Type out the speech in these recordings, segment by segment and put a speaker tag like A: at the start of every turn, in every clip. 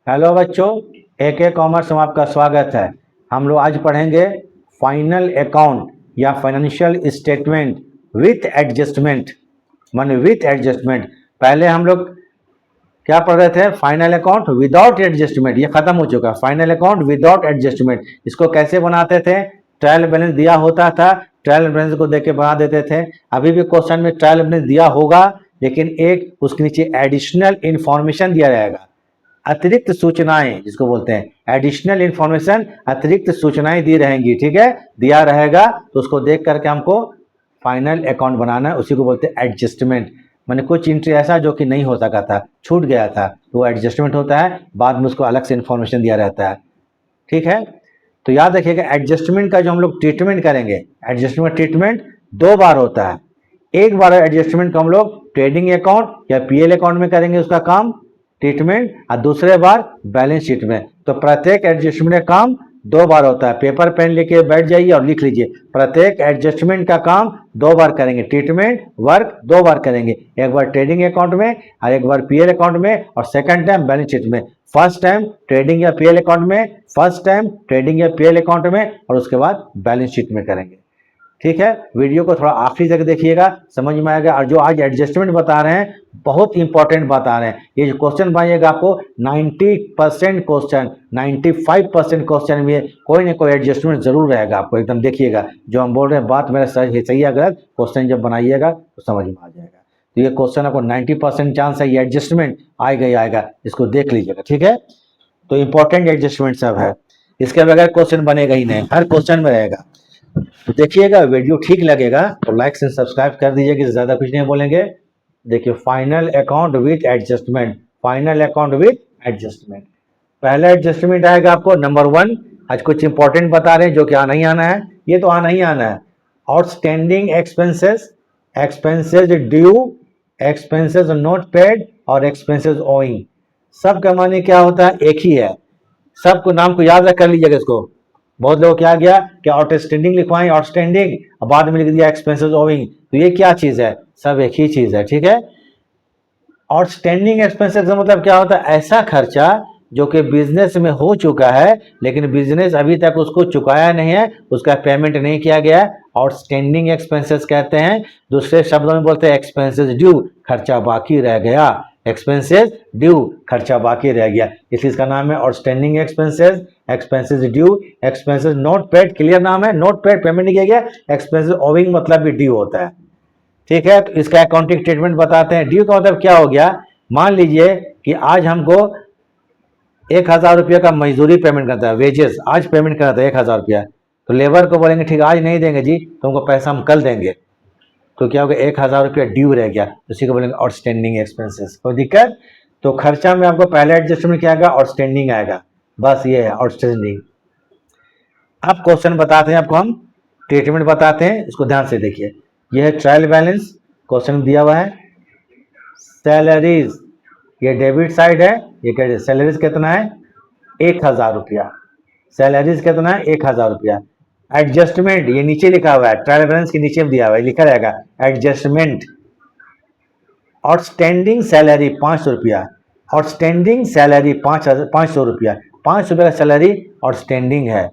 A: Hello बच्चों, AK commerce में आपका स्वागत है। हम लोग आज पढ़ेंगे फाइनल अकाउंट या फाइनेंशियल स्टेटमेंट विथ एडजस्टमेंट। माने विथ एडजस्टमेंट। पहले हम लोग क्या पढ़ रहे थे? Final account without adjustment. ये खत्म हो चुका। फाइनल अकाउंट विदाउट एडजस्टमेंट, इसको कैसे बनाते थे? ट्रायल बैलेंस दिया होता था, ट्रायल बैलेंस को देख के बना देते थे। अभी भी क्वेश्चन में ट्रायल बैलेंस दिया होगा, लेकिन एक उसके नीचे एडिशनल इंफॉर्मेशन दिया रहेगा, अतिरिक्त सूचनाएं जिसको बोलते हैं एडिशनल इंफॉर्मेशन, अतिरिक्त सूचनाएं दी रहेंगी। ठीक है, दिया रहेगा तो उसको देख करके हमको फाइनल अकाउंट बनाना है, उसी को बोलते हैं एडजस्टमेंट। मैंने कुछ एंट्री ऐसा जो कि नहीं हो सका था, छूट गया था, तो वो एडजस्टमेंट होता है। बाद में उसको अलग से इंफॉर्मेशन दिया रहता है। ठीक है, तो याद रखिएगा एडजस्टमेंट का जो हम लोग ट्रीटमेंट करेंगे, एडजस्टमेंट ट्रीटमेंट 2 बार होता है। एक बार एडजस्टमेंट को हम लोग ट्रेडिंग अकाउंट या PL अकाउंट में करेंगे उसका काम ट्रीटमेंट, और दूसरे बार बैलेंस शीट में। तो प्रत्येक एडजस्टमेंट का काम 2 बार होता है। पेपर पेन लेके बैठ जाइए और लिख लीजिए, प्रत्येक एडजस्टमेंट का काम 2 बार करेंगे। ट्रीटमेंट वर्क 2 बार करेंगे, एक बार ट्रेडिंग अकाउंट में और एक बार PL अकाउंट में, और सेकंड टाइम बैलेंस शीट में। फर्स्ट टाइम ट्रेडिंग या PL अकाउंट में, फर्स्ट टाइम ट्रेडिंग या PL अकाउंट में, और उसके बाद बैलेंस शीट में करेंगे। ठीक है, वीडियो को थोड़ा आखिरी तक देखिएगा, समझ में आएगा। और जो आज एडजस्टमेंट बता रहे हैं बहुत इंपॉर्टेंट बता रहे हैं। ये जो क्वेश्चन बनाइएगा आपको 90% क्वेश्चन, 95% क्वेश्चन में कोई ना कोई एडजस्टमेंट जरूर रहेगा। आपको एकदम देखिएगा, जो हम बोल रहे हैं बात मेरा सही है गलत, क्वेश्चन जब बनाइएगा तो समझ में आ जाएगा। तो ये क्वेश्चन आपको 90% चांस है ये एडजस्टमेंट आएगा ही आएगा, इसको देख लीजिएगा। ठीक है, तो इंपॉर्टेंट एडजस्टमेंट सब है, इसके बगैर क्वेश्चन बनेगा ही नहीं, हर क्वेश्चन में रहेगा। तो देखिएगा, वीडियो ठीक लगेगा तो लाइक एंड सब्सक्राइब कर दीजिएगा, ज्यादा कुछ नहीं बोलेंगे। देखिए, final account with adjustment, final account with adjustment. पहला एडजस्टमेंट आएगा आपको नंबर 1। आज कुछ इंपॉर्टेंट बता रहे हैं जो कि आना ही आना है, ये तो आना ही आना है। Outstanding expenses, expenses due, expenses not paid और एक्सपेंसेस ओइंग। सबका माने क्या होता है? एक ही है। सबको नाम को याद रख कर लीजिएगा इसको। बहुत लोग क्या गया कि आउटस्टैंडिंग लिखवाएं, आउटस्टैंडिंग, और बाद में लिख दिया एक्सपेंसेस ओविंग। तो ये क्या चीज है? सब एक ही चीज है। ठीक है, आउटस्टैंडिंग एक्सपेंसेस का मतलब क्या होता है? ऐसा खर्चा जो कि बिजनेस में हो चुका है लेकिन बिजनेस अभी तक उसको चुकाया नहीं है, उसका पेमेंट नहीं किया गया है, आउटस्टैंडिंग एक्सपेंसेस कहते हैं। दूसरे शब्दों में बोलते हैं एक्सपेंसेस ड्यू, खर्चा बाकी रह गया। एक्सपेंसेस ड्यू, खर्चा बाकी रह गया, इसलिए इसका नाम है outstanding expenses, expenses due, expenses not paid, clear नाम है, नॉट पेड पेमेंट नहीं किया गया। एक्सपेंसेस ओविंग मतलब भी ड्यू होता है। ठीक है, तो इसका अकाउंटिंग स्टेटमेंट बताते हैं। ड्यू का मतलब क्या हो गया? मान लीजिए कि आज हमको 1,000 रुपया का मजदूरी पेमेंट करता है, वेजेस आज पेमेंट करता है 1,000 रुपया। तो लेबर को बोलेंगे ठीक आज नहीं देंगे जी, तुमको पैसा हम कल देंगे। तो क्या होगा? 1,000 रुपया ड्यू रह गया, उसी को बोलेंगे आउटस्टैंडिंग एक्सपेंसेस। कोई दिक्कत? तो खर्चा में आपको पहले एडजस्टमेंट क्या आएगा? आउटस्टैंडिंग आएगा, बस ये है आउटस्टैंडिंग। अब क्वेश्चन बताते हैं आपको, हम ट्रीटमेंट बताते हैं, इसको ध्यान से देखिए। यह है ट्रायल बैलेंस, क्वेश्चन दिया हुआ है। सैलरीज, ये डेबिट साइड है, ये क्या? सैलरीज कितना है? 1,000 रुपया। सैलरीज कितना है? 1,000 रुपया। एडजस्टमेंट ये नीचे लिखा हुआ है, ट्रायल बैलेंस के नीचे दिया हुआ है, लिखा रहेगा एडजस्टमेंट। आउटस्टैंडिंग सैलरी 500 रुपया, आउटस्टैंडिंग सैलरी 500 रुपया, 500 रुपया का सैलरी आउटस्टैंडिंग है।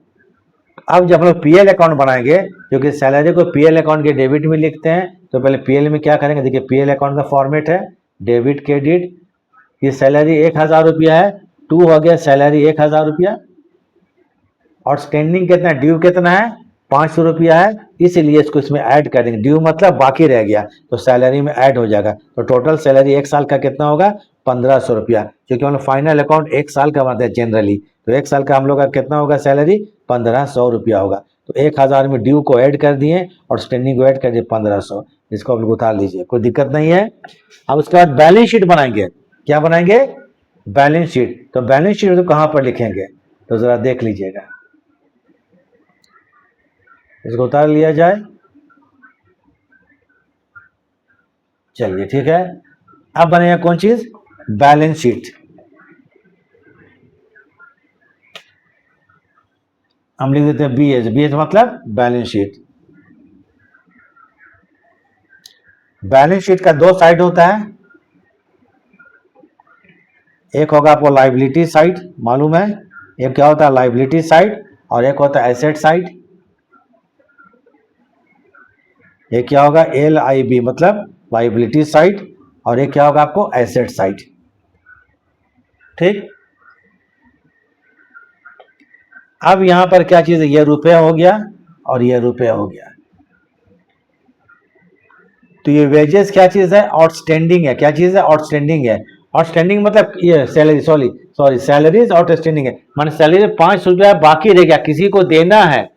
A: अब जब हम लोग PL अकाउंट बनाएंगे, क्योंकि सैलरी को PL अकाउंट के डेबिट में लिखते हैं, तो पहले PL में क्या करेंगे? देखिए, PL अकाउंट का फॉर्मेट है डेबिट क्रेडिट। ये सैलरी 1,000 रुपया है, टू हो गया सैलरी 1,000 रुपया। आउटस्टैंडिंग कितना? ड्यू कितना है? 500 रुपया है, इसलिए इसको इसमें ऐड कर देंगे। ड्यू मतलब बाकी रह गया, तो सैलरी में ऐड हो जाएगा। तो टोटल सैलरी एक साल का कितना होगा? 1,500 रुपया, क्योंकि हम लोग फाइनल अकाउंट एक साल का बनाते हैं जनरली। तो एक साल का हम लोग का कितना होगा सैलरी? 1,500 रुपया होगा। तो 1,000 में ड्यू को ऐड कर दिए और स्टैंडिंग को ऐड कर दिए 1,500। इसको आप लोग उतार लीजिए, कोई दिक्कत नहीं है। अब उसके बाद बैलेंस शीट बनाएंगे। क्या बनाएंगे? Balance sheet. तो बैलेंस शीट तो कहाँ पर लिखेंगे? तो जरा देख लीजिएगा, इसको उतार लिया जाए। चलिए ठीक है, अब बनेगा कौन चीज? Balance sheet. हम लिख देते हैं BH, BH मतलब बैलेंस शीट। बैलेंस शीट का 2 साइड होता है, एक होगा आपको लाइबिलिटी साइड, मालूम है, एक क्या होता है लाइबिलिटी साइड और एक होता है एसेट साइड। एक क्या होगा LIB मतलब लाइबिलिटी साइड और एक क्या होगा आपको एसेट साइड। ठीक, अब यहां पर क्या चीज है, ये रुपया हो गया और ये रुपया हो गया। तो ये वेजेस क्या चीज है, आउटस्टैंडिंग है। क्या चीज है, आउटस्टैंडिंग है। आउटस्टैंडिंग मतलब ये सैलरी, सॉरी सैलरीज आउटस्टैंडिंग है, मान सैलरी 5 रुपया बाकी रह गया, किसी को देना है।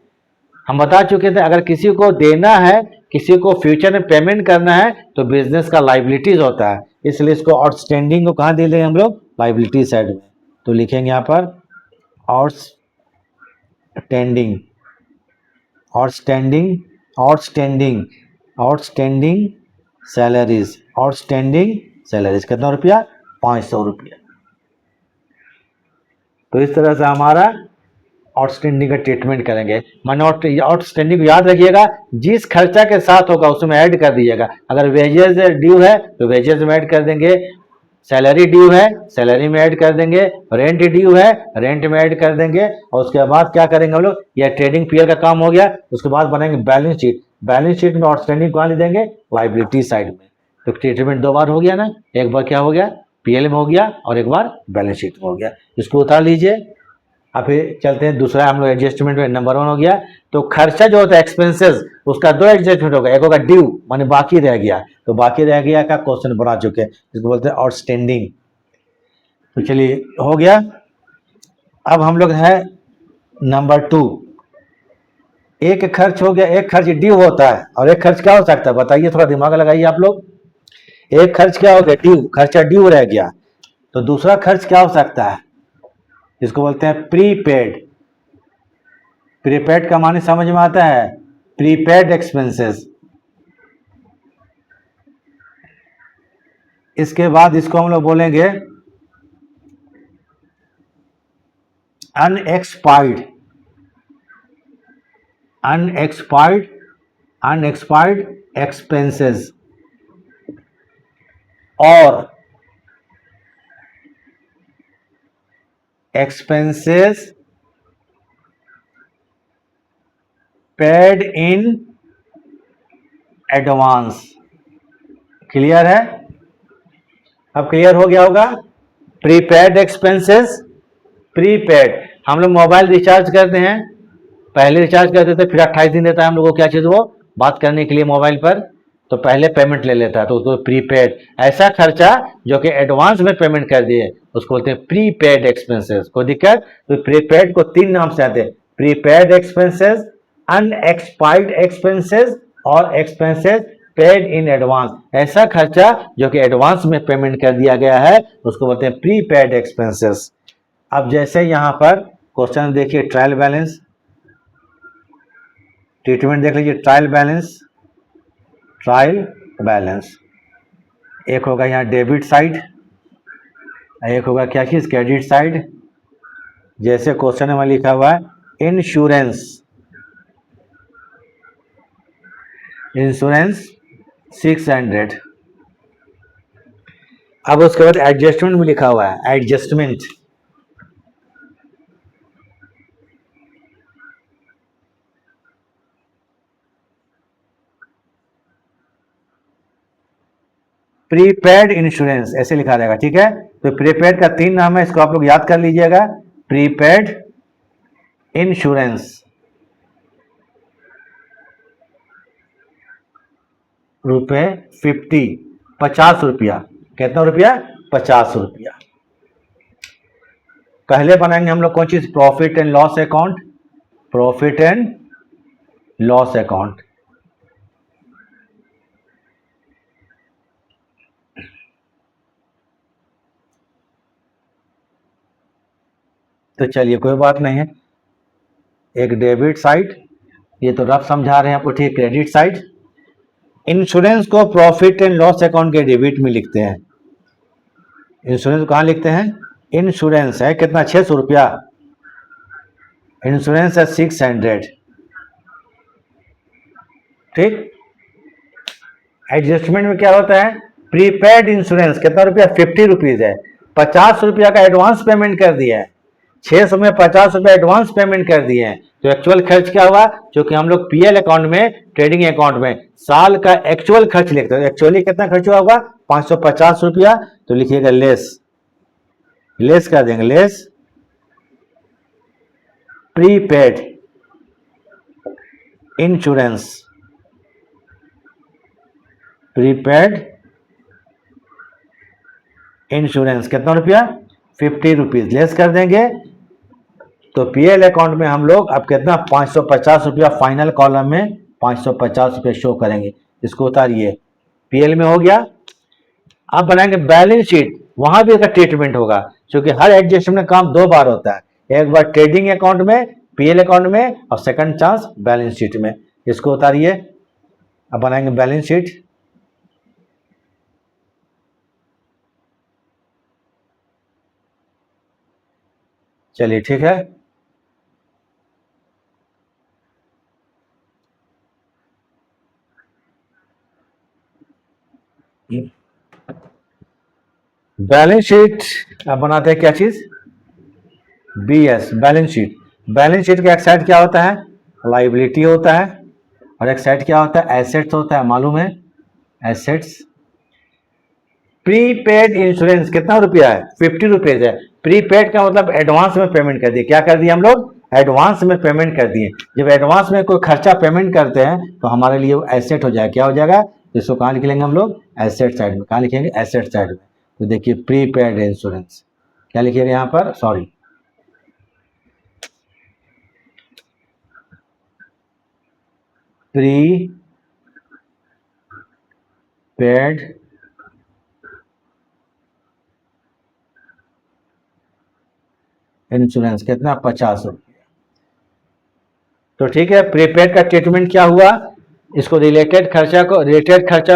A: हम बता चुके थे अगर किसी को देना है, किसी को फ्यूचर में पेमेंट करना है तो बिजनेस का लाइबिलिटीज होता है, इसलिए इसको आउटस्टैंडिंग को कहाँ दे देंगे हम लोग, लाइबिलिटी साइड में। तो लिखेंगे यहाँ पर outstanding, outstanding, outstanding, outstanding salaries, outstanding salaries कितना रुपया, 500 रुपया। तो इस तरह से हमारा आउटस्टैंडिंग का ट्रीटमेंट करेंगे। माने आउटस्टैंडिंग को याद रखिएगा, जिस खर्चा के साथ होगा उसमें ऐड कर दीजिएगा। अगर वेजेस ड्यू है तो वेजेस में ऐड कर देंगे, सैलरी ड्यू है सैलरी में ऐड कर देंगे, रेंट ड्यू है रेंट में ऐड कर देंगे। और उसके बाद क्या करेंगे हम लोग, यह ट्रेडिंग पीरियड का काम हो गया, उसके बाद बनाएंगे बैलेंस शीट। बैलेंस शीट में आउटस्टैंडिंग कहाँ ले देंगे, लाइबिलिटी साइड में। तो ट्रीटमेंट 2 बार हो गया ना, एक बार क्या हो गया PL में हो गया और एक बार बैलेंस शीट में हो गया। इसको उतार लीजिए। अब फिर चलते हैं दूसरा, हम लोग एडजस्टमेंट में नंबर 1 हो गया। तो खर्चा जो होता है एक्सपेंसेस, उसका 2 एडजस्टमेंट होगा, एक होगा ड्यू माने बाकी रह गया, तो बाकी रह गया का क्वेश्चन बना चुके हैं, जिसको बोलते हैं आउटस्टैंडिंग। तो चलिए हो गया। अब हम लोग है नंबर 2। एक खर्च हो गया, एक खर्च ड्यू होता है और एक खर्च क्या हो सकता है बताइए, थोड़ा दिमाग लगाइए आप लोग। एक खर्च क्या हो गया, ड्यू, खर्चा ड्यू रह गया। तो दूसरा खर्च क्या हो सकता है, जिसको बोलते हैं प्रीपेड। प्रीपेड का माने समझ में आता है, प्रीपेड एक्सपेंसेस। इसके बाद इसको हम लोग बोलेंगे अनएक्सपायर्ड, अनएक्सपायर्ड, अनएक्सपायर्ड एक्सपेंसेस और expenses paid in advance. Clear है, अब क्लियर हो गया होगा। प्रीपेड एक्सपेंसेस, प्रीपेड, हम लोग मोबाइल रिचार्ज करते हैं, पहले रिचार्ज करते थे फिर 28 दिन देता है हम लोग को क्या चीज, वो बात करने के लिए मोबाइल पर, तो पहले पेमेंट ले लेता है, तो उसको प्रीपेड। ऐसा खर्चा जो कि एडवांस में पेमेंट कर दिए उसको बोलते हैं प्रीपेड एक्सपेंसेस। कोई दिक्कत, तो प्रीपेड को 3 नाम से आते हैं, प्रीपेड एक्सपेंसेस, अनएक्सपायर्ड एक्सपेंसेस और एक्सपेंसेस पेड इन एडवांस। ऐसा खर्चा जो कि एडवांस में पेमेंट कर दिया गया है उसको बोलते हैं प्रीपेड एक्सपेंसेस। अब जैसे यहां पर क्वेश्चन देखिए, ट्रायल बैलेंस, ट्रीटमेंट देख लीजिए, ट्रायल बैलेंस, ट्रायल बैलेंस। एक होगा यहाँ डेबिट साइड, एक होगा क्या चीज, क्रेडिट साइड। जैसे क्वेश्चन में लिखा हुआ है इंश्योरेंस, इंश्योरेंस 600। अब उसके बाद एडजस्टमेंट भी लिखा हुआ है, एडजस्टमेंट। प्रीपेड इंश्योरेंस ऐसे लिखा रहेगा, ठीक है। तो प्रीपेड का 3 नाम है, इसको आप लोग याद कर लीजिएगा। प्रीपेड इंश्योरेंस रुपए 50 रुपया, कितना रुपया, 50 रुपया। पहले बनाएंगे हम लोग कौन चीज, profit and loss account, profit and loss account. तो चलिए कोई बात नहीं है, एक डेबिट साइड, ये तो रफ समझा रहे हैं आपको, ठीक। क्रेडिट साइड, इंश्योरेंस को प्रॉफिट एंड लॉस अकाउंट के डेबिट में लिखते हैं। इंश्योरेंस कहाँ लिखते हैं, इंश्योरेंस है कितना, 600 रुपया, इंश्योरेंस है 600, ठीक। एडजस्टमेंट में क्या होता है, प्रीपेड इंश्योरेंस कितना रुपया, 50 रुपीज है। ₹50 का एडवांस पेमेंट कर दिया है, 600 में ₹50 एडवांस पेमेंट कर दिए हैं, तो एक्चुअल खर्च क्या हुआ? क्योंकि हम लोग पीएल अकाउंट में, ट्रेडिंग अकाउंट में साल का एक्चुअल खर्च लिखते हैं। एक्चुअली कितना खर्च हुआ होगा? ₹550। तो लिखिएगा लेस कर देंगे, less prepaid insurance, prepaid insurance कितना रुपया? ₹50 लेस कर देंगे। तो पीएल अकाउंट में हम लोग अब कितना? ₹550 फाइनल कॉलम में ₹550 शो करेंगे। इसको उतारिए, पीएल में हो गया। अब बनाएंगे बैलेंस शीट, वहां भी इसका ट्रीटमेंट होगा, क्योंकि हर एडजस्टमेंट काम 2 बार होता है, एक बार ट्रेडिंग अकाउंट में, पीएल अकाउंट में, और सेकंड चांस बैलेंस शीट में। इसको उतारिए, अब बनाएंगे बैलेंस शीट। चलिए ठीक है, बैलेंस शीट अब बनाते हैं क्या चीज? BS, balance sheet. Balance sheet का एक साइड क्या होता है? लाइबिलिटी होता है, और एक साइड क्या होता है? एसेट्स होता है, मालूम है? एसेट्स। प्रीपेड इंश्योरेंस कितना रुपया है? ₹50 है। प्रीपेड का मतलब एडवांस में पेमेंट कर दिए। क्या कर दिए हम लोग? एडवांस में पेमेंट कर दिए। जब एडवांस में कोई खर्चा पेमेंट करते हैं तो हमारे लिए वो एसेट हो जाएगा। क्या हो जाएगा? इसको कहाँ लिख लेंगे हम लोग? एसेट साइड में। कहाँ लिखेंगे? एसेट साइड में। तो देखिए प्रीपेड इंश्योरेंस, क्या लिखिएगा यहाँ पर? सॉरी, प्रीपेड इंश्योरेंस कितना? ₹50। तो ठीक है, प्रीपेड का ट्रीटमेंट क्या हुआ? इसको रिलेटेड खर्चा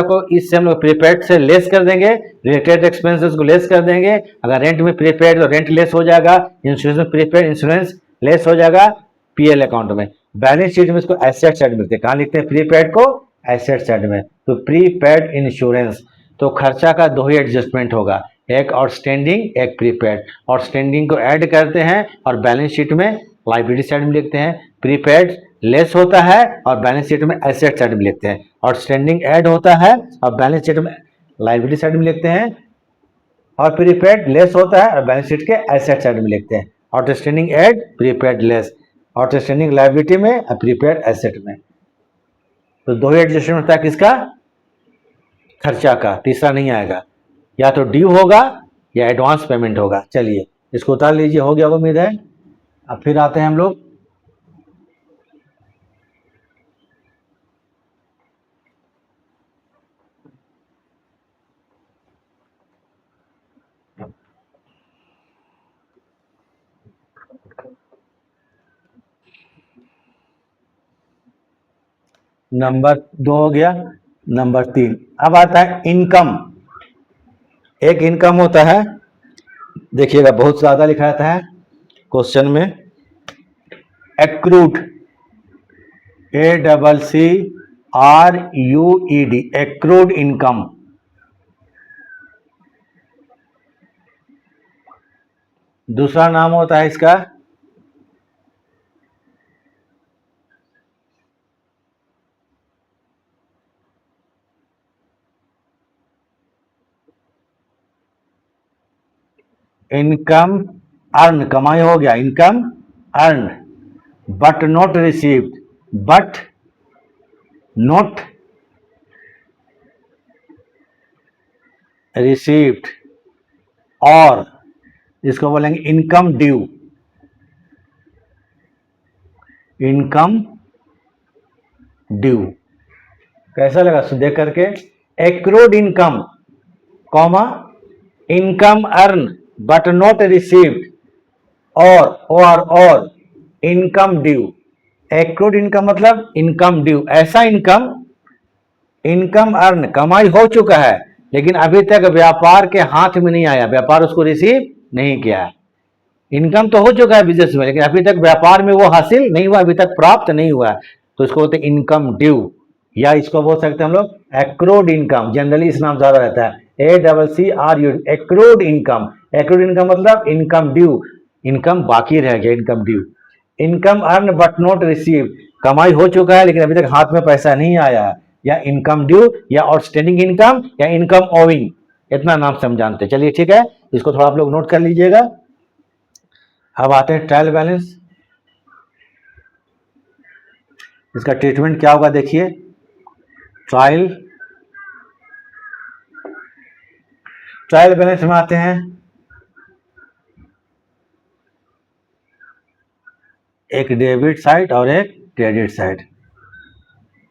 A: को इससे हम लोग प्रीपेड से लेस कर देंगे, रिलेटेड एक्सपेंसेस को लेस कर देंगे। अगर रेंट में प्रीपेड तो रेंट लेस हो जाएगा, इंश्योरेंस में प्रीपेड इंश्योरेंस लेस हो जाएगा पीएल अकाउंट में। बैलेंस शीट में इसको एसेट साइड में लिखते हैं। कहाँ लिखते हैं प्रीपेड को? एसेट साइड में। तो प्रीपेड इंश्योरेंस, तो खर्चा का 2 ही एडजस्टमेंट होगा, एक आउटस्टैंडिंग, एक प्रीपेड। आउटस्टैंडिंग को ऐड करते हैं और बैलेंस शीट में लाइबिलिटी साइड में लिखते हैं, प्रीपेड लेस होता है और बैलेंस शीट में एसेट साइड में लिखते हैं। आउटस्टैंडिंग ऐड होता है और बैलेंस शीट में लाइबिलिटी साइड में लिखते हैं, और प्रीपेड लेस होता है और बैलेंस शीट के एसेट साइड में लिखते हैं। Outstanding add, prepaid less, outstanding liability में और प्रीपेड एसेट में। तो 2 ही एडजस्टमेंट होता है किसका? खर्चा का, तीसरा नहीं आएगा, या तो ड्यू होगा या एडवांस पेमेंट होगा। चलिए इसको उतार लीजिए, हो गया उम्मीद है। अब फिर आते हैं हम लोग नंबर 2 हो गया, नंबर 3 अब आता है इनकम। एक इनकम होता है, देखिएगा बहुत ज्यादा लिखा रहता है क्वेश्चन में, एक्रूड, ACCRUED, एक्रूड इनकम। दूसरा नाम होता है इसका इनकम अर्न, कमाई हो गया, income earn, but not received, but not received, और इसको बोलेंगे इनकम ड्यू, इनकम ड्यू। कैसा लगा देख करके? Accrued income, comma, income earn but not received, और इनकम ड्यू। एक्रूड इनकम मतलब इनकम ड्यू, ऐसा इनकम अर्न, कमाई हो चुका है लेकिन अभी तक व्यापार के हाथ में नहीं आया, व्यापार उसको रिसीव नहीं किया है। इनकम तो हो चुका है बिजनेस में, लेकिन अभी तक व्यापार में वो हासिल नहीं हुआ, अभी तक प्राप्त नहीं हुआ, तो इसको बोलते हैं इनकम ड्यू, या इसको बोल सकते हैं हम लोग एक्रूड इनकम। जनरली इस नाम ज्यादा रहता है, ACCRU, accrued income. Accrued income मतलब इनकम ड्यू, इनकम बाकी रह गया, income due. Income earn but not receive, कमाई हो चुका है लेकिन अभी तक हाथ में पैसा नहीं आया है, या इनकम ड्यू, या आउटस्टैंडिंग इनकम, या इनकम ओविंग, इतना नाम से हम जानते हैं। चलिए ठीक है, इसको थोड़ा आप लोग नोट कर लीजिएगा। अब आते हैं ट्रायल बैलेंस। इसका ट्रीटमेंट क्या होगा देखिए। ट्रायल बैलेंस में आते हैं एक डेबिट साइड और एक credit side.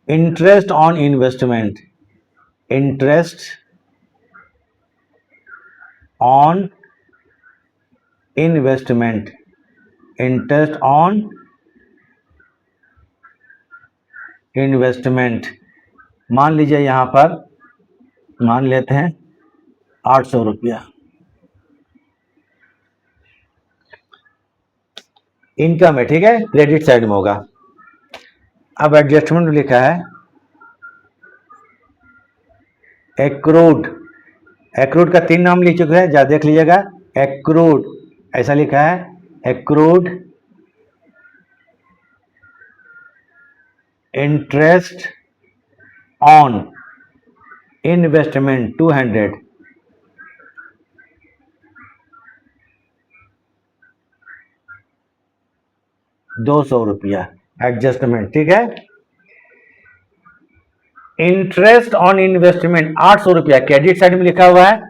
A: Interest on investment, interest on investment, interest on investment, मान लीजिए यहां पर मान लेते हैं 800 रुपया। इनकम है, ठीक है, क्रेडिट साइड में होगा। अब एडजस्टमेंट में लिखा है एक्रूड, एक्रूड का 3 नाम लिख चुके हैं, जा देख लीजिएगा। एक्रूड ऐसा लिखा है, accrued interest on investment 200, ₹200 adjustment, ठीक है। इंटरेस्ट ऑन इन्वेस्टमेंट 800 रुपया क्रेडिट साइड में लिखा हुआ है।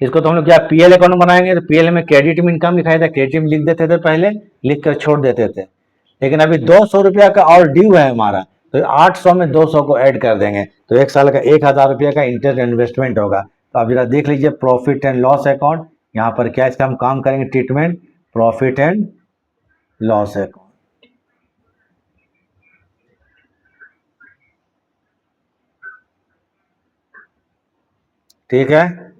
A: इसको तो हम लोग क्या पीएल अकाउंट बनाएंगे, तो पीएल में क्रेडिट में इनकम लिखाया था, क्रेडिट में लिख देते थे, पहले लिख कर छोड़ देते थे। लेकिन अभी 200 रुपया का और ड्यू है हमारा, तो 800 में 200 को ऐड कर देंगे, तो 1 साल का 1000 रुपया का इंटरेस्ट इन्वेस्टमेंट होगा। तो आप जरा देख लीजिए प्रॉफिट एंड लॉस अकाउंट, यहाँ पर क्या इसका हम काम करेंगे treatment, profit and loss account. ठीक है,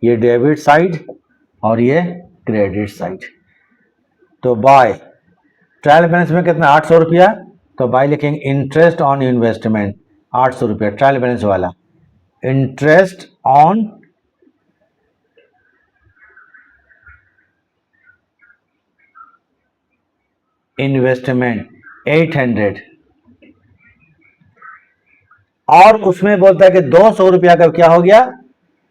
A: ये डेबिट साइड और ये क्रेडिट साइड। तो बाय ट्रायल बैलेंस में कितना 800 रुपया, तो बाय लिखेंगे इंटरेस्ट ऑन इन्वेस्टमेंट 800 रुपया ट्रायल बैलेंस वाला। इंटरेस्ट ऑन इन्वेस्टमेंट 800, और उसमें बोलता है कि 200 रुपया का क्या हो गया,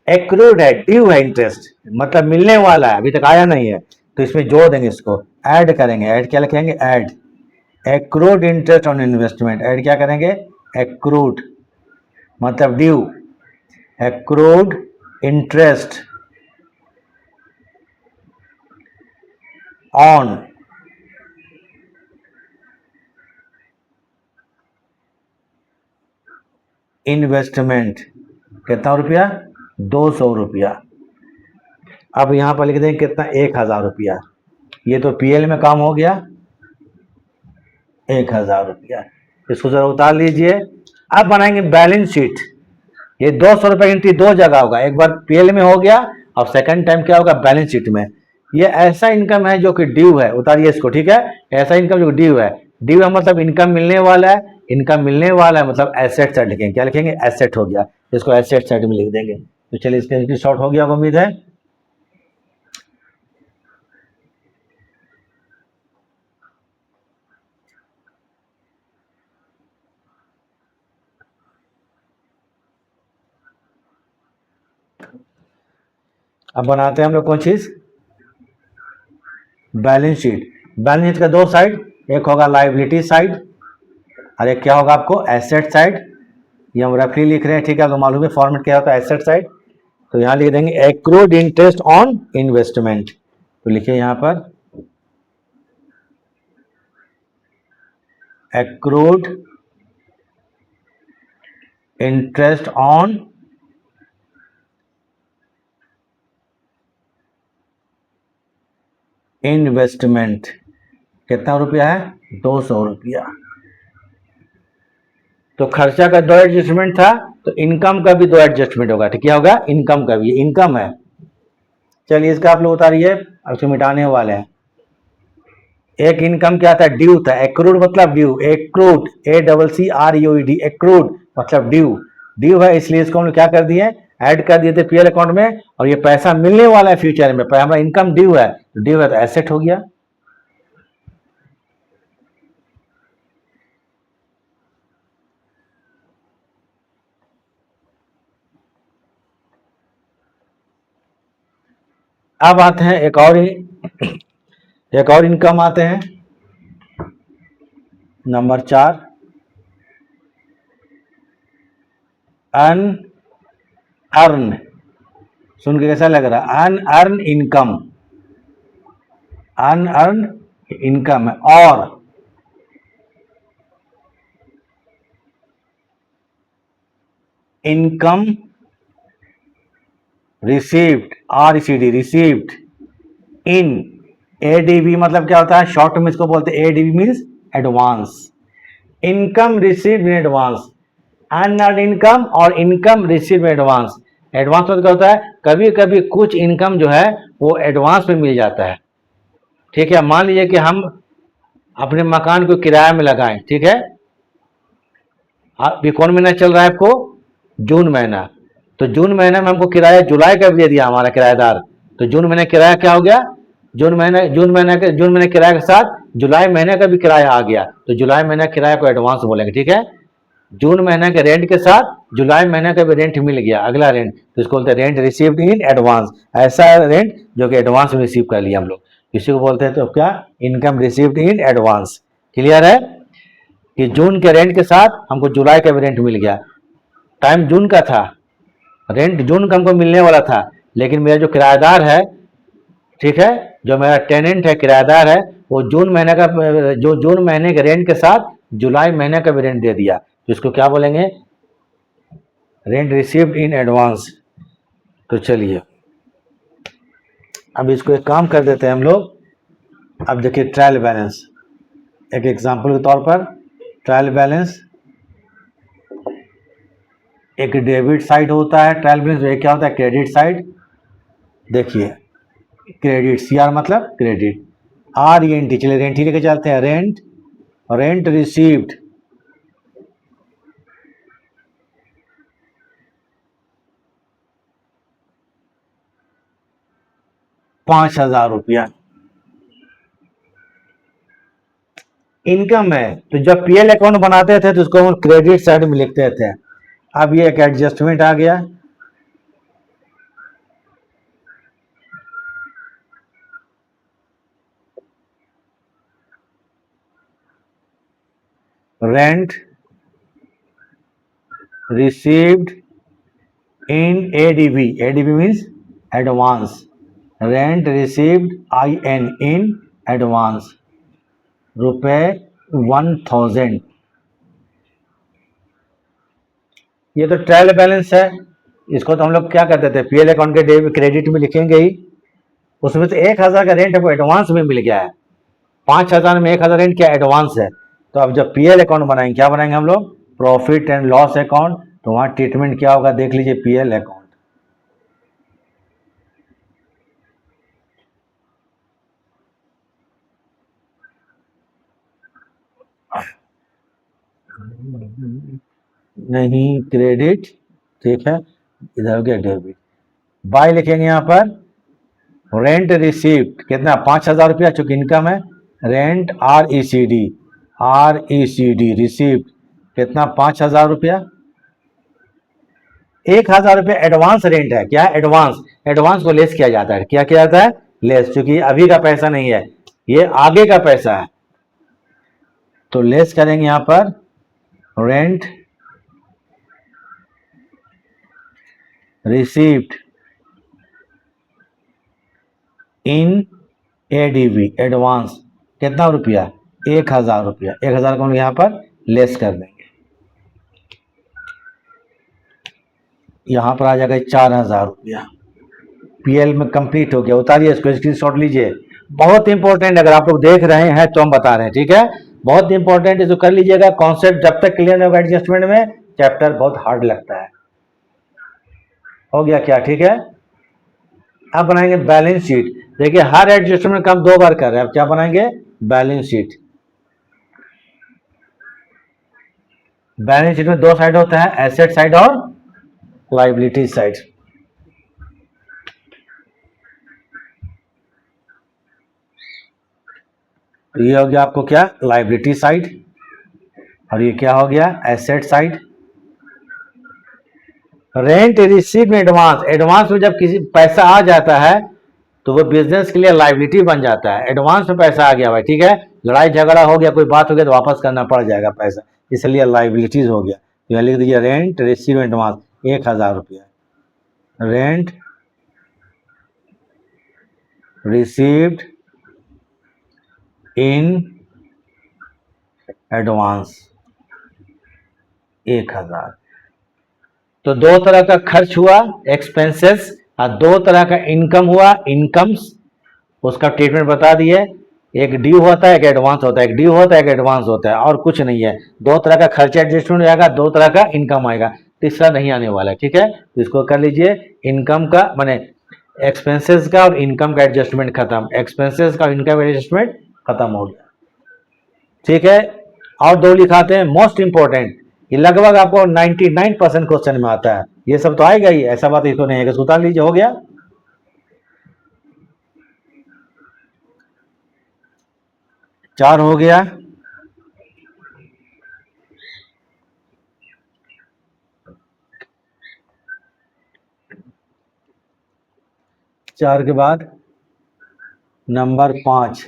A: एक्रूड है, ड्यू है, इंटरेस्ट मतलब मिलने वाला है, अभी तक आया नहीं है, तो इसमें जोड़ देंगे, इसको ऐड करेंगे। ऐड क्या लिखेंगे, add accrued interest on investment, add क्या करेंगे, एक्रूड मतलब due, accrued interest on investment, कितना रुपया, 200 रुपया। अब यहां पर लिख देंगे कितना, 1000 रुपया। ये तो पीएल में काम हो गया, 1000 रुपया। इसको जरा उतार लीजिए। अब बनाएंगे बैलेंस शीट। ये 200 रुपये एंट्री 2 जगह होगा, एक बार पीएल में हो गया और सेकंड टाइम क्या होगा, बैलेंस शीट में। ये ऐसा इनकम है जो कि ड्यू है, उतारिए इसको, ठीक है। ऐसा इनकम जो ड्यू है, ड्यू है मतलब इनकम मिलने वाला है, इनकम मिलने वाला है मतलब एसेट साइड लिखेंगे, क्या लिखेंगे, एसेट हो गया, इसको एसेट साइड में लिख देंगे। तो चलिए इसका शॉर्ट हो गया, उम्मीद है। अब बनाते हैं हम लोग कौन चीज, बैलेंस शीट। बैलेंस शीट का 2 साइड, एक होगा लाइबिलिटी साइड और एक क्या होगा आपको, एसेट साइड। ये हम रफली लिख रहे हैं, ठीक है, तो मालूम है फॉर्मेट क्या होता है, एसेट साइड। तो यहां लिख देंगे एक्रूड इंटरेस्ट ऑन इन्वेस्टमेंट, तो लिखिए यहां पर एक्रूड इंटरेस्ट ऑन इन्वेस्टमेंट, कितना रुपया है, 200 रुपया। तो खर्चा का 2 एडजस्टमेंट था, तो इनकम का भी 2 एडजस्टमेंट होगा, ठीक क्या होगा, इनकम का भी, ये इनकम है। चलिए इसका आप लोग उतारिए, अब इसे मिटाने वाले हैं। एक इनकम क्या था, ड्यू था, एक्रूड मतलब ड्यू, एक्रूड ACCRUD, एक्रूड मतलब ड्यू, ड्यू है इसलिए इसको हम लोग क्या कर दिए, ऐड कर दिए थे पीएल अकाउंट में, और ये पैसा मिलने वाला है फ्यूचर में, हमारा इनकम ड्यू है, ड्यू है तो एसेट हो गया। अब आते हैं एक और इनकम आते हैं, नंबर 4, अनअर्न। सुन के कैसा लग रहा है? अनअर्न इनकम, अनअर्न इनकम है, और income received, RCD, received in ADV, मतलब क्या होता है? शॉर्ट में इसको बोलते हैं ADV means advance, income received in advance, unearned income और income received in advance. Advance मतलब क्या होता है? कभी कभी कुछ इनकम जो है वो एडवांस में मिल जाता है, ठीक है। मान लीजिए कि हम अपने मकान को किराए में लगाएं, ठीक है। अभी कौन महीना चल रहा है आपको? जून महीना। तो जून महीने में हमको किराया जुलाई का भी दे दिया हमारा किराएदार, तो जून महीने किराया क्या हो गया? जून महीने किराए के साथ जुलाई महीने का भी किराया आ गया, तो जुलाई महीने किराया को एडवांस बोलेंगे, ठीक है। जून महीने के रेंट के साथ जुलाई महीने का भी रेंट मिल गया, अगला रेंट, तो इसको बोलते हैं रेंट रिसीव्ड इन एडवांस। ऐसा रेंट जो कि एडवांस में रिसीव कर लिया हम लोग, इसी को बोलते हैं तो क्या? Income received in advance. Clear है कि जून के रेंट के साथ हमको जुलाई का भी रेंट मिल गया, टाइम जून का था, रेंट जून का हमको मिलने वाला था, लेकिन मेरा जो किराएदार है, ठीक है, जो मेरा टेनेंट है, किराएदार है, वो जून महीने के रेंट के साथ जुलाई महीने का भी रेंट दे दिया, तो इसको क्या बोलेंगे? Rent received in advance. तो चलिए अब इसको एक काम कर देते हैं हम लोग। अब देखिए ट्रायल बैलेंस, एक एग्जांपल के तौर पर ट्रायल बैलेंस, एक डेबिट साइड होता है ट्रायल बैलेंस, एक क्या होता है? Credit side. देखिए क्रेडिट, CR मतलब क्रेडिट, RENT, चलिए रेंट ही लेके चलते हैं, रेंट रिसीव्ड, ₹5,000 इनकम है। तो जब पीएल अकाउंट बनाते थे तो उसको हम क्रेडिट साइड में लिखते थे। अब ये एक एडजस्टमेंट आ गया, rent received in ADV, ADV means advance, rent received IN in advance, ₹1000। ये तो ट्रायल बैलेंस है, इसको तो हम लोग क्या करते थे? पीएल अकाउंट के क्रेडिट में लिखेंगे ही। उसमें से 1,000 का रेंट हमको एडवांस में मिल गया है, 5,000 में 1,000 रेंट क्या एडवांस है। तो अब जब पीएल अकाउंट बनाएंगे, क्या बनाएंगे हम लोग? Profit and loss account. तो वहां ट्रीटमेंट क्या होगा? देख लीजिए, पीएल अकाउंट। नहीं क्रेडिट, ठीक है, इधर हो गया डेबिट। बाय लिखेंगे यहाँ पर, रेंट रिसीव्ड कितना? 5,000 चूंकि इनकम है, रेंट RECD रिसीव्ड कितना? 5,000। 1,000 एडवांस रेंट है, क्या? एडवांस, एडवांस को लेस किया जाता है, क्या किया जाता है? लेस, क्योंकि अभी का पैसा नहीं है, ये आगे का पैसा है, तो लेस करेंगे यहां पर rent received in ADV advance कितना रुपया? 1,000। 1,000 को हम यहां पर लेस कर देंगे, यहां पर आ जाएगा ₹4,000। पीएल में कंप्लीट हो गया। उतारिए इसको, स्क्रीनशॉट लीजिए, बहुत इंपॉर्टेंट, अगर आप लोग देख रहे हैं तो हम बता रहे हैं, ठीक है, बहुत इंपॉर्टेंट, इसको कर लीजिएगा। कॉन्सेप्ट जब तक क्लियर नहीं होगा एडजस्टमेंट में, चैप्टर बहुत हार्ड लगता है। हो गया क्या? ठीक है। अब बनाएंगे बैलेंस शीट। देखिए हर एडजस्टमेंट का हम 2 बार कर रहे हैं। अब क्या बनाएंगे? Balance sheet. बैलेंस शीट में 2 साइड होता है, एसेट साइड और लाइबिलिटी साइड। तो ये हो गया आपको क्या, लाइबिलिटी साइड, और ये क्या हो गया, asset side. Rent receive advance, advance में जब किसी पैसा आ जाता है तो वो बिजनेस के लिए लाइबिलिटी बन जाता है। एडवांस में पैसा आ गया भाई, ठीक है, लड़ाई झगड़ा हो गया, कोई बात हो गया तो वापस करना पड़ जाएगा पैसा, इसलिए लाइबिलिटीज हो गया। तो यहाँ लिख दीजिए रेंट रिसीव एडवांस 1,000 रुपया, रेंट रिसीव्ड इन एडवांस 1,000। तो दो तरह का खर्च हुआ एक्सपेंसेस, और दो तरह का इनकम हुआ इनकम्स, उसका ट्रीटमेंट बता दिए। एक ड्यू होता है, एक एडवांस होता है, एक ड्यू होता है, एक एडवांस होता है, और कुछ नहीं है। दो तरह का खर्चा एडजस्टमेंट हो जाएगा, दो तरह का इनकम आएगा, तीसरा नहीं आने वाला है, ठीक है। तो इसको कर लीजिए, इनकम का माने एक्सपेंसेस का और इनकम का एडजस्टमेंट खत्म, एक्सपेंसेस का इनकम एडजस्टमेंट खत्म हो गया, ठीक है। और दो लिखाते हैं मोस्ट इंपॉर्टेंट, ये लगभग आपको 99% क्वेश्चन में आता है, ये सब तो आएगा ही, ऐसा बात इसको नहीं है कि उतार लीजिए, हो गया। चार हो गया। चार के बाद नंबर 5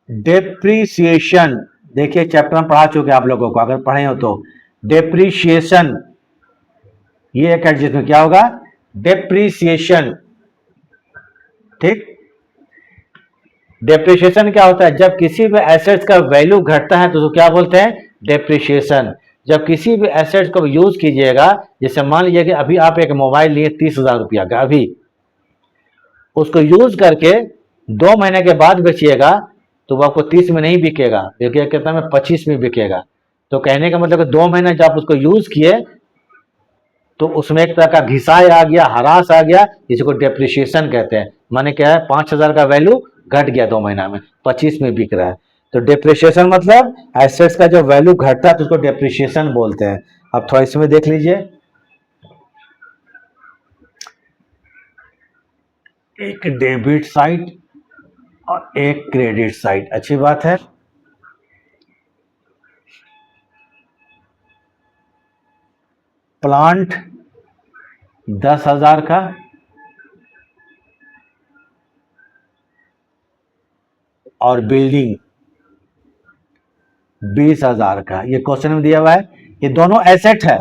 A: डेप्रीसिएशन। देखिए चैप्टर में पढ़ा चुके आप लोगों को, अगर पढ़े हो तो डेप्रीसिएशन, ये एक एडजस्टमेंट क्या होगा, डेप्रीसिएशन, ठीक। डेप्रिसिएशन क्या होता है, जब किसी भी एसेट्स का वैल्यू घटता है तो क्या बोलते हैं, डेप्रिसिएशन। जब किसी भी एसेट्स को यूज कीजिएगा, जैसे मान लीजिए कि अभी आप एक मोबाइल लिए 30,000 रुपया का, अभी उसको यूज करके 2 महीने के बाद बेचिएगा तो वो आपको 30 में नहीं बिकेगा, बिकेगा कितना में, 25 में बिकेगा। तो कहने का मतलब 2 महीने जब आप उसको यूज किए तो उसमें एक तरह का घिसाई आ गया, हरास आ गया, इसको डेप्रिसिएशन कहते हैं। माने क्या है, 5,000 का वैल्यू घट गया 2 महीना में, 25 में बिक रहा है। तो डेप्रिसिएशन मतलब एसेट्स का जो वैल्यू घटता है तो उसको डेप्रिसिएशन बोलते हैं। अब थोड़ा इसमें देख लीजिए, एक डेबिट साइड और एक क्रेडिट साइड, अच्छी बात है। प्लांट 10,000 का और बिल्डिंग 20,000 का, ये क्वेश्चन में दिया हुआ है। ये दोनों एसेट है,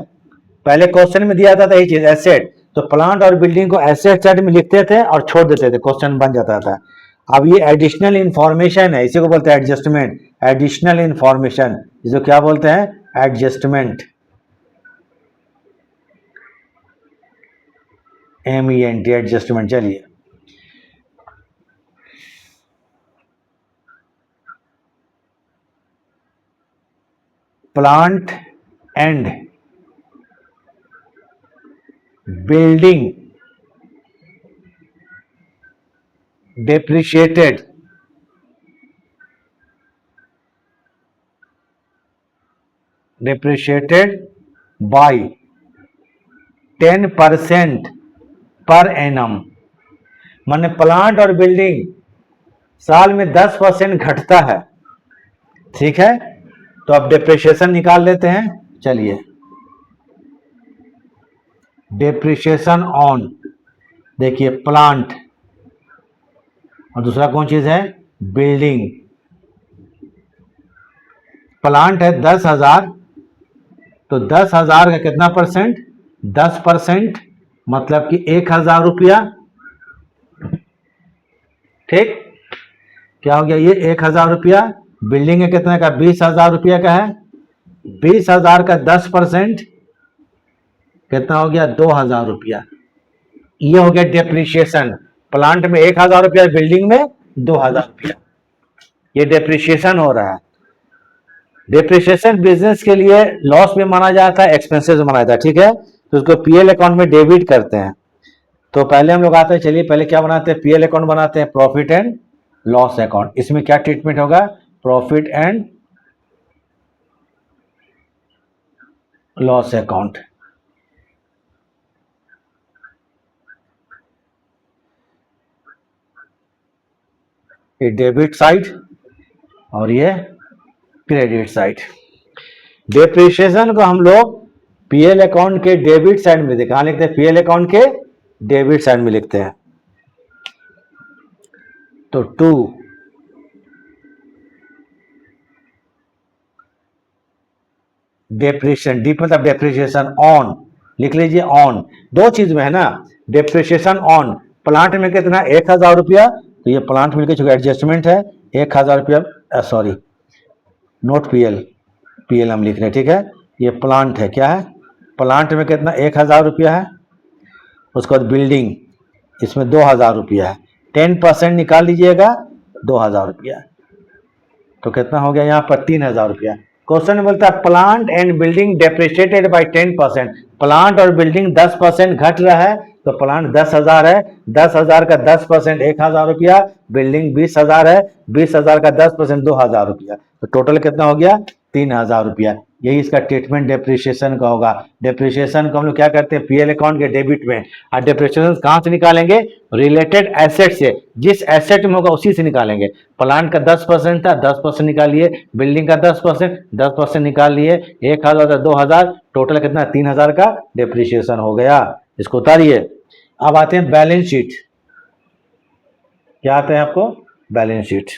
A: पहले क्वेश्चन में दिया था ये चीज एसेट, तो प्लांट और बिल्डिंग को एसेट साइड में लिखते थे और छोड़ देते थे, क्वेश्चन बन जाता था। अब ये एडिशनल इंफॉर्मेशन है, इसी को बोलते हैं एडजस्टमेंट, एडिशनल इंफॉर्मेशन, जिसको क्या बोलते हैं, एडजस्टमेंट, MENT, एडजस्टमेंट। चलिए plant and building depreciated by 10% per annum. माने प्लांट और बिल्डिंग साल में 10% घटता है, ठीक है। तो अब डेप्रिसिएशन निकाल लेते हैं, चलिए डेप्रिसिएशन ऑन, देखिए प्लांट और दूसरा कौन चीज है, बिल्डिंग। प्लांट है 10,000, तो 10,000 का कितना परसेंट, 10%, मतलब कि 1,000 रुपया, ठीक। क्या हो गया, ये 1,000 रुपया। बिल्डिंग है कितने का, 20,000 रुपया का है, 20,000 का 10% कितना हो गया, 2,000 रुपया। ये हो गया डेप्रिसिएशन, प्लांट में 1,000 रुपया, बिल्डिंग में 2,000 रुपया, ये डेप्रिसिएशन हो रहा है। डेप्रिसिएशन बिजनेस के लिए लॉस भी माना जाता है, एक्सपेंसेस माना जाता है, ठीक है। तो उसको पीएल अकाउंट में डेबिट करते हैं। तो पहले हम लोग आते हैं, चलिए पहले क्या बनाते हैं, पीएल अकाउंट बनाते हैं, प्रॉफिट एंड लॉस अकाउंट। इसमें क्या ट्रीटमेंट होगा, प्रॉफिट एंड लॉस अकाउंट। ये डेबिट साइड और ये क्रेडिट साइड। डेप्रिसिएशन को हम लोग पीएल अकाउंट के डेबिट साइड में कहाँ लिखते हैं? पीएल अकाउंट के डेबिट साइड में लिखते हैं। तो 2 डेप्रिसिएशन, डी मतलब डेप्रिसिएशन, ऑन लिख लीजिए, ऑन। दो चीज में है ना, डेप्रिसिएशन ऑन। प्लांट में कितना? 1000 रुपया, तो ये प्लांट मिलकर चूंकि एडजस्टमेंट है 1000 रुपया, सॉरी नोट पीएल, पीएल हम लिख रहे हैं, ठीक है। ये प्लांट है, क्या है? प्लांट में कितना? 1000 रुपया है। उसके बाद बिल्डिंग, इसमें 2000 रुपया है। 10% निकाल लीजिएगा, 2000 रुपया, तो कितना हो गया यहाँ पर? 3000 रुपया। क्वेश्चन में बोलता है plant and building depreciated by 10%। Plant और बिल्डिंग 10% घट रहा है, तो प्लांट 10,000 है, 10,000 का 10% 1000 रुपया, बिल्डिंग 20,000 है, 20,000 का 10% 2000 रुपया, तो टोटल कितना हो गया? 3000 रुपया। यही इसका ट्रीटमेंट डेप्रिसिएशन का होगा। डेप्रिसिएशन को हम लोग क्या करते हैं? पीएल अकाउंट के डेबिट में। और डेप्रिसिएशन कहाँ से निकालेंगे? रिलेटेड एसेट से, जिस एसेट में होगा उसी से निकालेंगे। प्लांट का 10% था, 10% निकालिए, बिल्डिंग का 10%, 10% निकाल लिए, 1000 2000, टोटल कितना? 3000 का डेप्रिसिएशन हो गया। इसको उतारिए। अब आते हैं बैलेंस शीट। क्या आता है आपको? Balance sheet.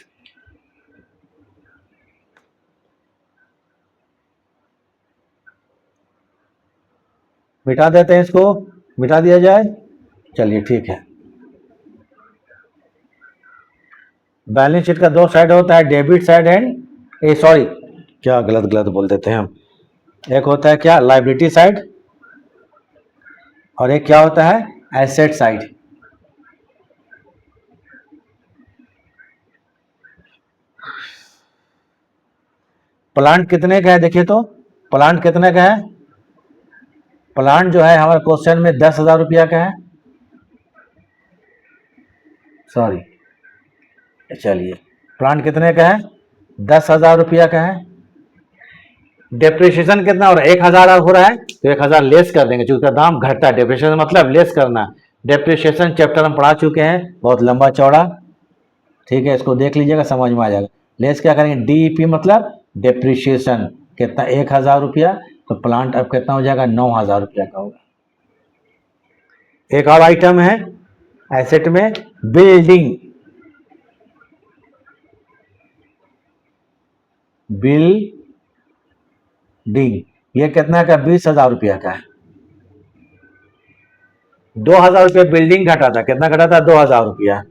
A: मिटा देते हैं इसको, मिटा दिया जाए, चलिए ठीक है। बैलेंस शीट का दो साइड होता है, डेबिट साइड एंड सॉरी, क्या गलत गलत बोल देते हैं हम। एक होता है क्या? लायबिलिटी साइड, और एक क्या होता है? Asset side. प्लांट कितने का है देखिए तो? प्लांट कितने का है? प्लांट जो है हमारे क्वेश्चन में 10,000 रुपया का है, सॉरी, चलिए प्लांट कितने का है? 10,000 रुपया का है। डेप्रिसिएशन कितना हो रहा है? 1000 हो रहा है, तो 1000 लेस कर देंगे, क्योंकि दाम घटता है। डेप्रिसिएशन मतलब लेस करना। डेप्रिसिएशन चैप्टर हम पढ़ा चुके हैं, बहुत लंबा चौड़ा, ठीक है, इसको देख लीजिएगा, समझ में आ जाएगा। लेस क्या करेंगे? डीईपी मतलब डेप्रिसिएशन कितना? 1000 रुपया, तो प्लांट अब कितना हो जाएगा? 9000 रुपया का होगा। एक और आइटम है एसेट में, बिल्डिंग। बिल्डिंग ये कितना का? 20,000 रुपया का है। 2000 रुपया बिल्डिंग घटा था, कितना घटा था? 2000 रुपया,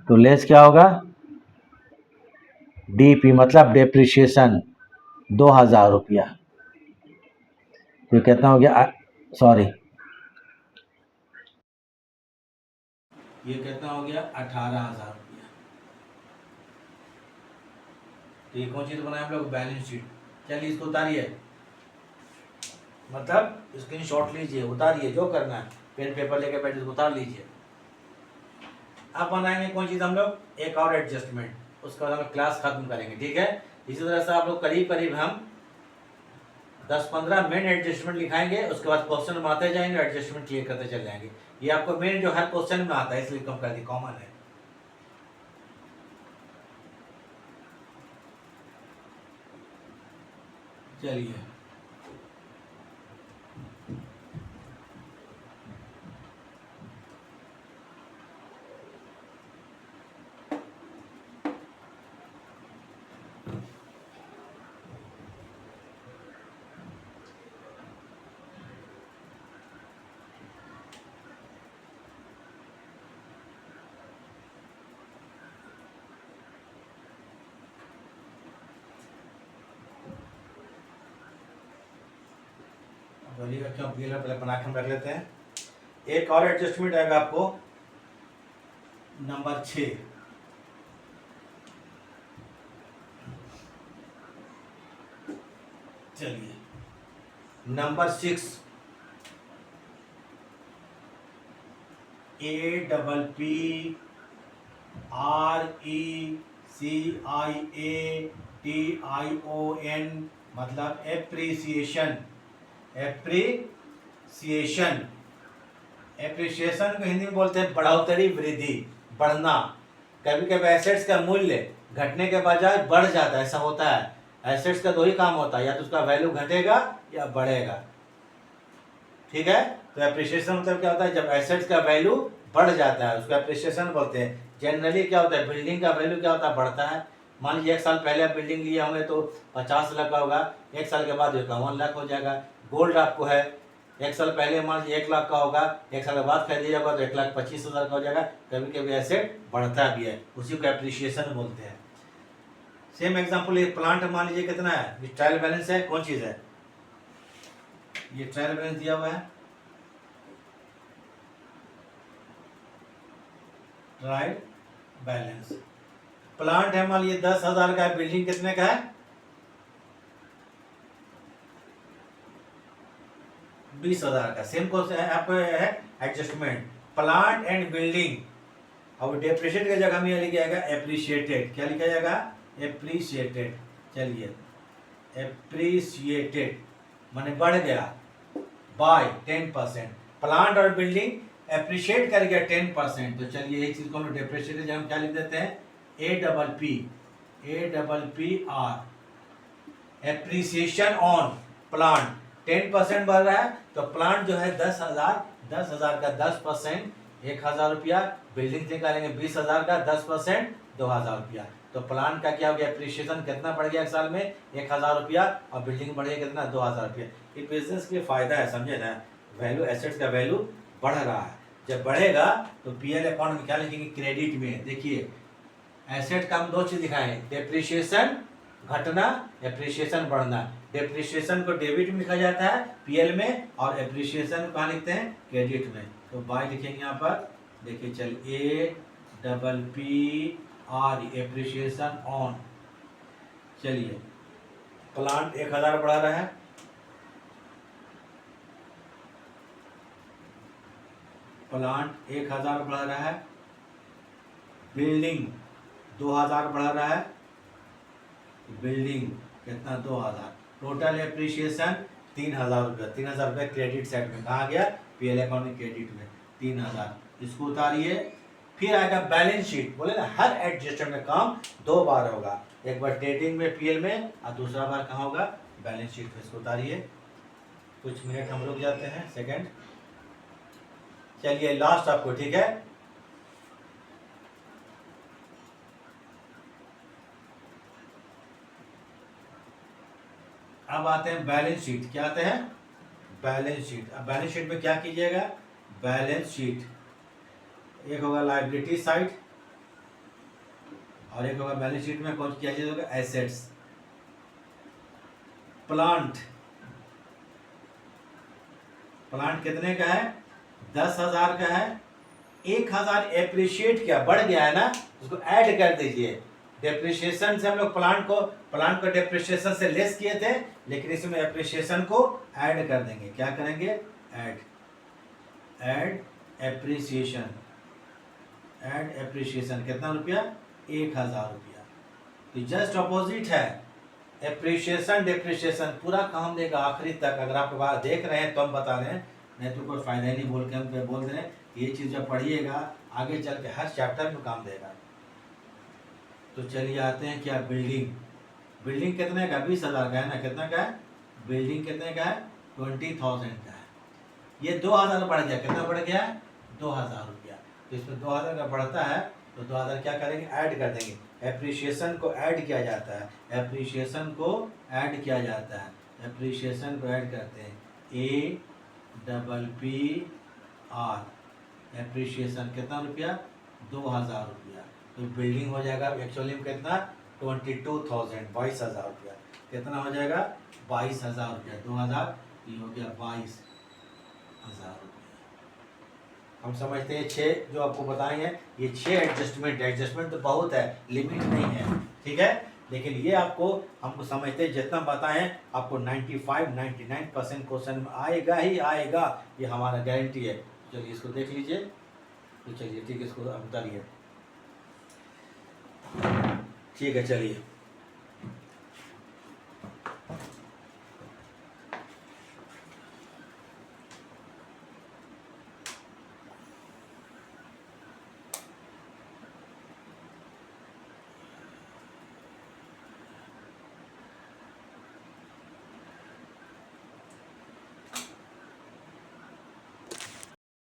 A: तो लेस क्या होगा? डीपी मतलब डेप्रिसिएशन 2000 रुपया, तो कितना हो गया? सॉरी, ये कितना हो गया? 18,000 रुपया। तो ये कौन चीज बनाए हम लोग? Balance sheet. चलिए इसको उतारिए, मतलब स्क्रीन शॉट लीजिए, उतारिए, जो करना है पेन पेपर लेके बैठे इसको उतार लीजिए। अब बनाएंगे कौन चीज हम लोग? एक और एडजस्टमेंट, उसके बाद हम क्लास खत्म करेंगे, ठीक है। इसी तरह से आप लोग करीब करीब हम 10-15 मेन एडजस्टमेंट लिखाएंगे, उसके बाद क्वेश्चन बनाते जाएंगे, एडजस्टमेंट क्लियर करते चल जाएंगे। ये आपको मेन जो हर क्वेश्चन में आता है, इसलिए कम कर दी, कॉमन है। चलिए बोलिएगा क्यों पहले बना के हम रख लेते हैं। एक और एडजस्टमेंट आएगा आपको नंबर 6। चलिए नंबर 6, APPRECIATION मतलब एप्रिसिएशन। एप्रिसिएशन को हिंदी में बोलते हैं बढ़ोतरी, वृद्धि, बढ़ना। कभी कभी एसेट्स का मूल्य घटने के बजाय बढ़ जाता है, ऐसा होता है। एसेट्स का दो ही काम होता है, या तो उसका वैल्यू घटेगा या बढ़ेगा, ठीक है। तो एप्रिसिएशन मतलब क्या होता है, जब एसेट्स का वैल्यू बढ़ जाता है उसको एप्रिसिएशन बोलते हैं। जनरली क्या होता है, बिल्डिंग का वैल्यू क्या होता है, बढ़ता है। मान लीजिए 1 साल पहले आप बिल्डिंग लिए होंगे तो 50 लाख का होगा, 1 साल के बाद 51 लाख हो जाएगा। गोल्ड आपको है, 1 साल पहले मान लीजिए 1 लाख का होगा, 1 साल के बाद खरीदिएगा तो 1,25,000 का हो जाएगा। कभी कभी एसेट बढ़ता भी है, उसी को एप्रिसिएशन बोलते हैं। सेम एग्जाम्पल, ये प्लांट मान लीजिए कितना है, ये ट्रायल बैलेंस है, कौन चीज है, ये ट्रायल बैलेंस दिया हुआ है, ट्रायल बैलेंस। प्लांट है मान लीजिए 10,000 का है, बिल्डिंग कितने का है, 20,000 का। सेम कौन सा है आपको है, एडजस्टमेंट, प्लांट एंड बिल्डिंग। अब डेप्रिशिएट की जगह में यह लिखा जाएगा एप्रिशिएटेड, क्या लिखा जाएगा, एप्रिशिएटेड। चलिए, एप्रिशिएटेड माने बढ़ गया बाय 10%। प्लांट और बिल्डिंग एप्रिशिएट कर गया 10%, तो चलिए एक चीज को हम डेप्रिशिएट की जगह हम क्या लिख देते हैं, APPR, एप्रिसिएशन ऑन प्लांट। 10% बढ़ रहा है तो प्लांट जो है 10,000 का 10% 1,000 रुपया, बिल्डिंग से निकालेंगे 20,000 का 10% 2,000 रुपया। तो प्लांट का क्या हो गया, एप्रिसिएशन कितना बढ़ गया एक साल में, 1,000 रुपया, और बिल्डिंग बढ़ गया कितना, 2,000 रुपया। ये बिजनेस के लिए फायदा है, समझे ना, वैल्यू, एसेट्स का वैल्यू बढ़ रहा है। जब बढ़ेगा तो पीएल अकाउंट में क्या लिखेंगे, क्रेडिट में। देखिए एसेट का हम दो चीज दिखाए, डेप्रिसिएशन घटना, एप्रिसिएशन बढ़ना। डेप्रिसिएशन को डेबिट में लिखा जाता है पीएल में, और एप्रिसिएशन को कहाँ लिखते हैं, क्रेडिट में। तो बाय लिखेंगे यहाँ पर, देखिए चल APPR, एप्रिसिएशन ऑन। चलिए, प्लांट 1,000 बढ़ा रहा है, प्लांट 1,000 बढ़ा रहा है, बिल्डिंग 2,000 बढ़ा रहा है, बिल्डिंग कितना, 2,000। टोटल एप्रिसिएशन 3,000 रुपया, 3,000 रुपया क्रेडिट साइड में, कहा गया, पीएल अकाउंट में क्रेडिट में 3,000। इसको उतारिए, फिर आएगा बैलेंस शीट। बोले ना, हर एडजस्टमेंट में काम 2 बार होगा, एक बार ट्रेडिंग में पीएल में, और दूसरा बार कहाँ होगा, बैलेंस शीट में। इसको उतारिए, कुछ मिनट हम रुक जाते हैं, सेकेंड। चलिए लास्ट आपको, ठीक है, अब आते हैं बैलेंस शीट। क्या आते हैं, बैलेंस शीट। अब बैलेंस शीट में क्या कीजिएगा, बैलेंस शीट एक होगा लायबिलिटी साइड, और एक होगा बैलेंस शीट में कौन किया जाएगा, एसेट्स। प्लांट, प्लांट कितने का है, 10,000 का है, 1,000 एप्रिशिएट किया, बढ़ गया है ना, उसको ऐड कर दीजिए। डेप्रिसिएशन से हम लोग प्लांट को डेप्रिसिएशन से लेस किए थे, लेकिन इसमें एप्रिसिएशन को ऐड कर देंगे। क्या करेंगे, ऐड एप्रिसिएशन, ऐड एप्रिसिएशन कितना रुपया, 1,000 रुपया। तो जस्ट अपोजिट है, एप्रिसिएशन डेप्रिसिएशन पूरा काम देगा आखिरी तक। अगर आप बात देख रहे हैं तो हम बता रहे हैं, नहीं तो कोई फायदा ही नहीं, बोल के हम बोल रहे हैं। ये चीज़ जब पढ़िएगा आगे चल के हर चैप्टर में काम देगा। तो चलिए आते हैं क्या, बिल्डिंग। बिल्डिंग कितने का, 20,000 का है ना, कितना का है, बिल्डिंग कितने का है, 20,000 का है। ये 2,000 बढ़ गया, कितना बढ़ गया, 2,000 रुपया। तो इसमें 2,000 का बढ़ता है तो 2,000 क्या करेंगे, ऐड कर देंगे। एप्रिसिएशन को ऐड किया जाता है, एप्रिसिएशन को ऐड किया जाता है, एप्रिसिएशन को ऐड करते हैं, APPR, एप्रिसिएशन कितना रुपया, 2,000 रुपया। तो बिल्डिंग हो जाएगा एक्चुअली में कितना, 22,000, 22,000 रुपया। कितना हो जाएगा, 22,000 रुपया, 2,000, ये हो गया 22,000 रुपया। हम समझते हैं 6 जो आपको बताए हैं, ये 6 एडजस्टमेंट। एडजस्टमेंट तो बहुत है, लिमिट नहीं है, ठीक है, लेकिन ये आपको हमको समझते हैं, जितना बताएं आपको 95-99% क्वेश्चन आएगा ही आएगा, ये हमारा गारंटी है। चलिए इसको देख लीजिए, तो चलिए ठीक है, इसको उतारिए, ठीक है, चलिए।